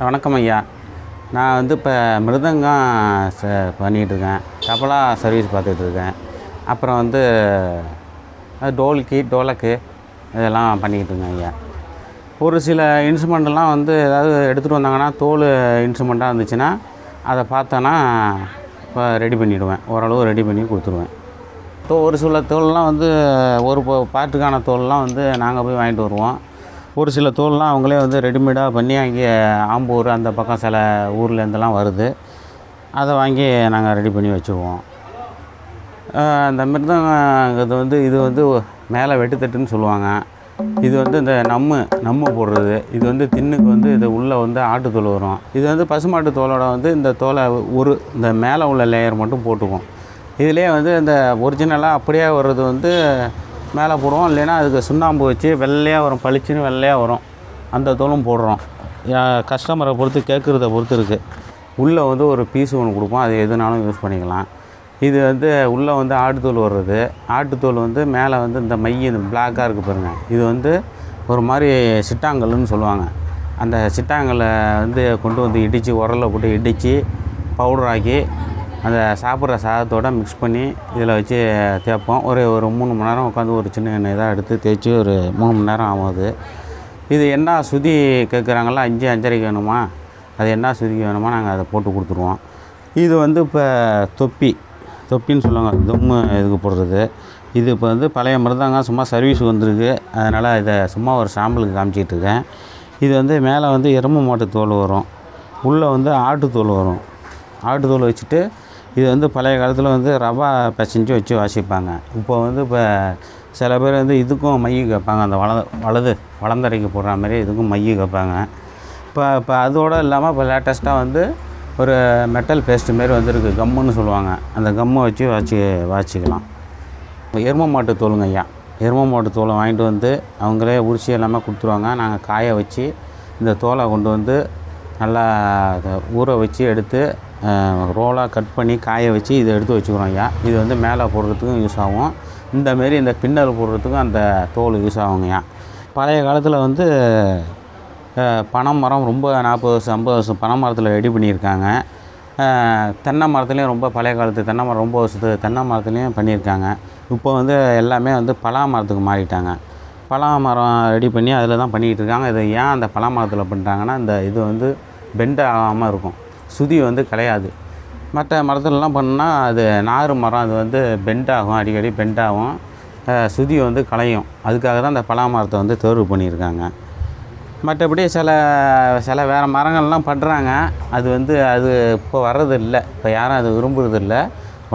வணக்கம் ஐயா. நான் வந்து இப்போ மிருதங்கம் பண்ணிகிட்ருக்கேன். தபலா சர்வீஸ் பார்த்துட்ருக்கேன். அப்புறம் வந்து டோலக்கு இதெல்லாம் பண்ணிக்கிட்டுருக்கேன் ஐயா. ஒரு சில இன்ஸ்ட்ருமெண்ட்டெல்லாம் வந்து ஏதாவது எடுத்துகிட்டு வந்தாங்கன்னா, தோல் இன்ஸ்ட்ருமெண்ட்டாக இருந்துச்சுன்னா அதை பார்த்தோன்னா இப்போ ரெடி பண்ணிவிடுவேன். ஓரளவு ரெடி பண்ணி கொடுத்துருவேன். ஒரு சில தோல்லாம் வந்து ஒரு பாட்டுக்கான தோல்லாம் வந்து நாங்கள் போய் வாங்கிட்டு வருவோம். ஒரு சில தோல்லாம் அவங்களே வந்து ரெடிமேடாக பண்ணி அங்கே ஆம்பூர் அந்த பக்கம் சில ஊர்லேருந்துலாம் வருது. அதை வாங்கி நாங்கள் ரெடி பண்ணி வச்சுருவோம். அந்த மிருதங்கிறது வந்து இது வந்து மேலே வெட்டுத்தட்டுன்னு சொல்லுவாங்க. இது வந்து இந்த நம்ம போடுறது. இது வந்து திண்ணுக்கு வந்து இது உள்ளே வந்து ஆட்டுத்தோல் வரும். இது வந்து பசுமாட்டு தோலோட வந்து இந்த தோலை இந்த மேலே உள்ள லேயர் மட்டும் போட்டுக்குவோம். இதிலே வந்து இந்த ஒரிஜினலாக அப்படியே வர்றது வந்து மேலே போடுவோம். இல்லைன்னா அதுக்கு சுண்ணாம்பு வச்சு வெள்ளையாக வரும், பளிச்சுன்னு வெள்ளையாக வரும். அந்த தோலும் போடுறோம். கஸ்டமரை பொறுத்து, கேட்குறத பொறுத்து இருக்குது. உள்ளே வந்து ஒரு பீஸு ஒன்று கொடுப்போம். அது எதுனாலும் யூஸ் பண்ணிக்கலாம். இது வந்து உள்ளே வந்து ஆட்டுத்தோல் வர்றது. ஆட்டுத்தோல் வந்து மேலே வந்து இந்த இந்த பிளாக்காக இருக்குது பாருங்கள். இது வந்து ஒரு மாதிரி சிட்டாங்கல்லுன்னு சொல்லுவாங்க. அந்த சிட்டாங்கலை வந்து கொண்டு வந்து இடித்து உரலில் போட்டு இடித்து பவுடராக்கி அந்த சாப்பிட்ற சாதத்தோடு மிக்ஸ் பண்ணி இதில் வச்சு தேய்ப்போம். ஒரு 3 மணி நேரம் உட்காந்து ஒரு சின்ன இதாக எடுத்து தேய்ச்சி ஒரு 3 மணி நேரம் ஆகுது. இது என்ன சுதி கேட்குறாங்களா, 5 5:30 வேணுமா, அது என்ன சுதிக்கு வேணுமா நாங்கள் அதை போட்டு கொடுத்துருவோம். இது வந்து இப்போ தொப்பின்னு சொல்லுவாங்க, தும்மு இதுக்கு போடுறது. இது இப்போ வந்து பழைய மிருதங்கம் சும்மா சர்வீஸ் வந்திருக்கு. அதனால் இதை சும்மா ஒரு சாம்பிளுக்கு காமிச்சிட்ருக்கேன். இது வந்து மேலே வந்து எருமை மாட்டு தோல் வரும், உள்ளே வந்து ஆட்டுத்தோல் வரும். ஆட்டுத்தோல் வச்சுட்டு இது வந்து பழைய காலத்தில் வந்து ரவா பிசைஞ்சு வச்சு வாசிப்பாங்க. இப்போ வந்து சில பேர் வந்து இதுக்கும் மை கேட்பாங்க. அந்த வளந்தரைக்கு போடுற மாதிரி இதுக்கும் மை கேட்பாங்க. இப்போ அதோடு இல்லாமல் இப்போ லேட்டஸ்ட்டாக வந்து ஒரு மெட்டல் பேஸ்ட்டு மாரி வந்திருக்கு, கம்முன்னு சொல்லுவாங்க. அந்த கம்மை வச்சு வாசிக்கலாம். எருமை மாட்டு தோலுங்க ஐயா. எருமை மாட்டு தோலை வாங்கிட்டு வந்து அவங்களே உரிச்சி எல்லாமே கொடுத்துருவாங்க. நாங்கள் காய வச்சு இந்த தோலை கொண்டு வந்து நல்லா ஊற வச்சு எடுத்து ரோலாக கட் பண்ணி காய வச்சு இதை எடுத்து வச்சுக்கிறோம் ஐயா. இது வந்து மேலே போடுறதுக்கும் யூஸ் ஆகும். இந்தமாரி இந்த பின்னல் போடுறதுக்கும் அந்த தோல் யூஸ் ஆகுங்கய்யா. பழைய காலத்தில் வந்து பனை மரம் ரொம்ப 40 வருஷம் 50 வருஷம் பனை மரத்தில் ரெடி பண்ணியிருக்காங்க. தென்னை மரத்துலேயும் ரொம்ப பழைய காலத்து தென்னை மரம், ரொம்ப வருஷத்து தென்னை மரத்துலேயும் பண்ணியிருக்காங்க. இப்போ வந்து எல்லாமே வந்து பலா மரத்துக்கு மாறிட்டாங்க. பலா மரம் ரெடி பண்ணி அதில் தான் பண்ணிக்கிட்டு இருக்காங்க. இது ஏன் அந்த பலா மரத்தில் பண்ணுறாங்கன்னா, இந்த இது வந்து பெண்ட் ஆகாமல் இருக்கும், சுதி வந்து கிடையாது. மற்ற மரத்துலலாம் பண்ணால் அது நார் மரம், அது வந்து பெண்ட் ஆகும், அடிக்கடி பெண்ட் ஆகும், சுதி வந்து களையும். அதுக்காக தான் இந்த பலா மரத்தை வந்து தேர்வு பண்ணியிருக்காங்க. மற்றபடி சில வேறு மரங்கள்லாம் பண்ணுறாங்க. அது வந்து அது இப்போ வர்றதில்லை. இப்போ யாரும் அது விரும்புறதில்லை.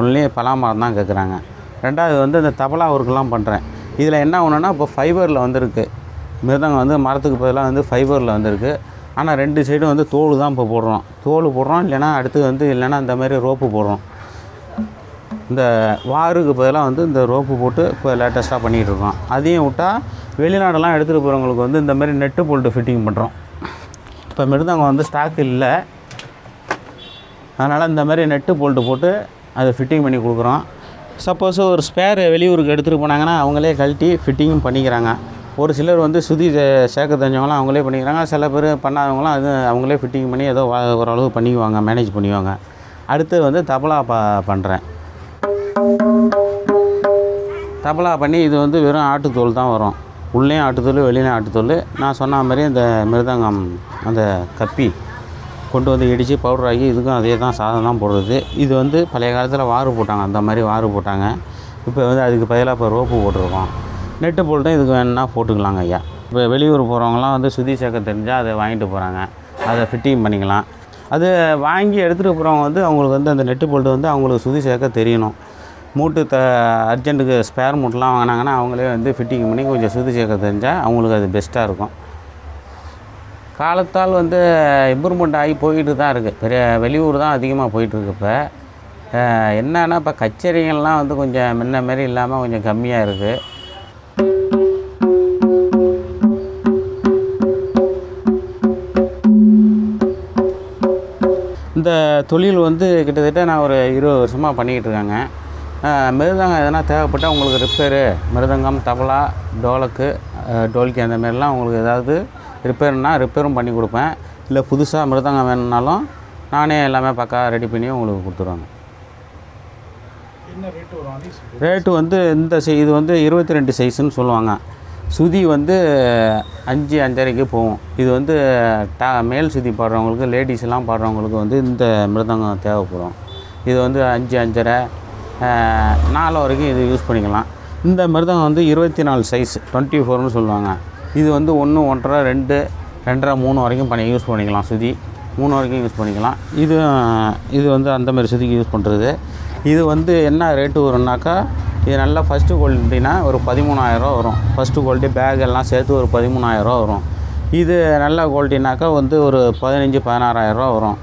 ஒன்லி பலா மரம் தான் கேட்குறாங்க. ரெண்டாவது வந்து இந்த தபலா ஒர்க்கெலாம் பண்ணுறேன். இதில் என்ன ஒன்றுனா, இப்போ ஃபைபரில் வந்திருக்கு. மிருதங்கம் வந்து மரத்துக்கு பதிலாக வந்து ஃபைபரில் வந்திருக்கு. ஆனால் 2 சைடும் வந்து தோல் தான் இப்போ போடுறோம். இல்லைன்னா அடுத்து வந்து இல்லைன்னா இந்த மாதிரி ரோப்பு போடுறோம். இந்த வாருக்கு பதிலாக வந்து இந்த ரோப்பு போட்டு இப்போ லேட்டஸ்ட்டாக பண்ணிகிட்ருக்கோம். அதையும் விட்டால் வெளிநாடெல்லாம் எடுத்துகிட்டு போகிறவங்களுக்கு வந்து இந்த மாதிரி நெட்டு போல்ட்டு ஃபிட்டிங் பண்ணுறோம். இப்போ மிருதங்கம் வந்து ஸ்டாக் இல்லை, அதனால் இந்த மாதிரி நெட்டு போல்ட்டு போட்டு அதை ஃபிட்டிங் பண்ணி கொடுக்குறோம். சப்போஸ் ஒரு ஸ்பேர் வெளியூருக்கு எடுத்துகிட்டு போனாங்கன்னா அவங்களே கழட்டி ஃபிட்டிங்கும் பண்ணிக்கிறாங்க. ஒரு சிலர் வந்து சுதி சேர்க்க தெரிஞ்சவங்களாம் அவங்களே பண்ணிக்கிறாங்க. சில பேர் பண்ணாதவங்களாம் அது அவங்களே ஃபிட்டிங் பண்ணி ஏதோ ஓரளவு பண்ணிக்குவாங்க, மேனேஜ் பண்ணிக்குவாங்க. அடுத்து வந்து தபலா பண்ணுறேன். தபலா பண்ணி இது வந்து வெறும் ஆட்டுத்தோல் தான் வரும். உள்ளேயும் ஆட்டுத்தோல், வெளியிலையும் ஆட்டுத்தோல். நான் சொன்ன மாதிரி இந்த மிருதங்கம் அந்த கப்பி கொண்டு வந்து இடித்து பவுடராகி இதுக்கும் அதே தான் சாதம் தான் போடுறது. இது வந்து பழைய காலத்தில் வாறு போட்டாங்க, அந்த மாதிரி வாறு போட்டாங்க. இப்போ வந்து அதுக்கு பதிலாக இப்போ ரோப்பு போட்டிருக்கோம். நெட்டு போல்ட்டும் இதுக்கு வேணுன்னா போட்டுக்கலாங்க ஐயா. இப்போ வெளியூர் போகிறவங்களாம் வந்து சுதி சேர்க்க தெரிஞ்சால் அதை வாங்கிட்டு போகிறாங்க, அதை ஃபிட்டிங் பண்ணிக்கலாம். அது வாங்கி எடுத்துகிட்டு போகிறவங்க வந்து அவங்களுக்கு வந்து அந்த நெட்டு போல்ட்டு வந்து அவங்களுக்கு சுதி சேர்க்க தெரியணும். அர்ஜென்ட்டுக்கு ஸ்பேர் மூட்டெலாம் வாங்கினாங்கன்னா அவங்களே வந்து ஃபிட்டிங் பண்ணி கொஞ்சம் சுதி சேர்க்க தெரிஞ்சால் அவங்களுக்கு அது பெஸ்ட்டாக இருக்கும். காலத்தால் வந்து இம்ப்ரூவ்மெண்ட் ஆகி போய்கிட்டு தான் இருக்குது. வெளியூர் தான் அதிகமாக போயிட்டுருக்கு. இப்போ என்னன்னா, இப்போ கச்சேரிகள்லாம் வந்து கொஞ்சம் முன்ன மாரி இல்லாமல் கொஞ்சம் கம்மியாக இருக்குது. இந்த தொழில் வந்து கிட்டத்தட்ட நான் ஒரு 20 வருஷமாக பண்ணிக்கிட்டுருக்கேங்க. மிருதங்கம் எதனா தேவைப்பட்டால் உங்களுக்கு ரிப்பேரு, மிருதங்கம், தபலா, டோலக்கு, டோல்கி அந்த மாதிரிலாம் உங்களுக்கு ஏதாவது ரிப்பேர்னால் ரிப்பேரும் பண்ணி கொடுப்பேன். இல்லை புதுசாக மிருதங்கம் வேணும்னாலும் நானே எல்லாமே பக்கா ரெடி பண்ணி உங்களுக்கு கொடுத்துருவாங்க. ரேட்டு வந்து இது வந்து 22 சைஸுன்னு சொல்லுவாங்க. சுதி வந்து 5 5.5க்கு போகும். இது வந்து மேல் சுதி பாடுறவங்களுக்கு, லேடிஸ்லாம் பாடுறவங்களுக்கு வந்து இந்த மிருதங்கம் தேவைப்படும். இது வந்து 5 5.5 4 வரைக்கும் இது யூஸ் பண்ணிக்கலாம். இந்த மிருதங்கம் வந்து 24 சைஸ் 24ன்னு சொல்லுவாங்க. இது வந்து 1 1.5 2 2.5 3 வரைக்கும் யூஸ் பண்ணிக்கலாம். சுதி 3 வரைக்கும் யூஸ் பண்ணிக்கலாம். இது வந்து அந்தமாதிரி சுதிக்கு யூஸ் பண்ணுறது. இது வந்து என்ன ரேட்டு வரும்னாக்கா, இது நல்லா ஃபஸ்ட்டு குவாலிட்டினா ஒரு 13,000 வரும். ஃபஸ்ட்டு குவாலிட்டி பேக் எல்லாம் சேர்த்து ஒரு 13,000 வரும். இது நல்ல குவாலிட்டினாக்கா வந்து ஒரு 15 16,000 வரும்.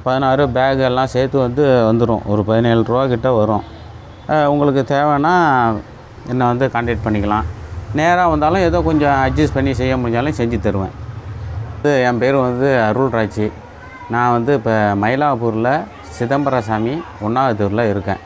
16 பேக் எல்லாம் சேர்த்து வந்து வந்துடும். ஒரு 17 கிட்ட வரும். உங்களுக்கு தேவைன்னா என்னை வந்து கான்டாக்ட் பண்ணிக்கலாம். நேராக வந்தாலும் ஏதோ கொஞ்சம் அட்ஜஸ்ட் பண்ணி செய்ய முடிஞ்சாலும் செஞ்சு தருவேன். என் பேர் வந்து அருள்ராஜ். நான் வந்து இப்போ மயிலாப்பூரில் சிதம்பரசாமி 1வது தெருவில் இருக்கேன்.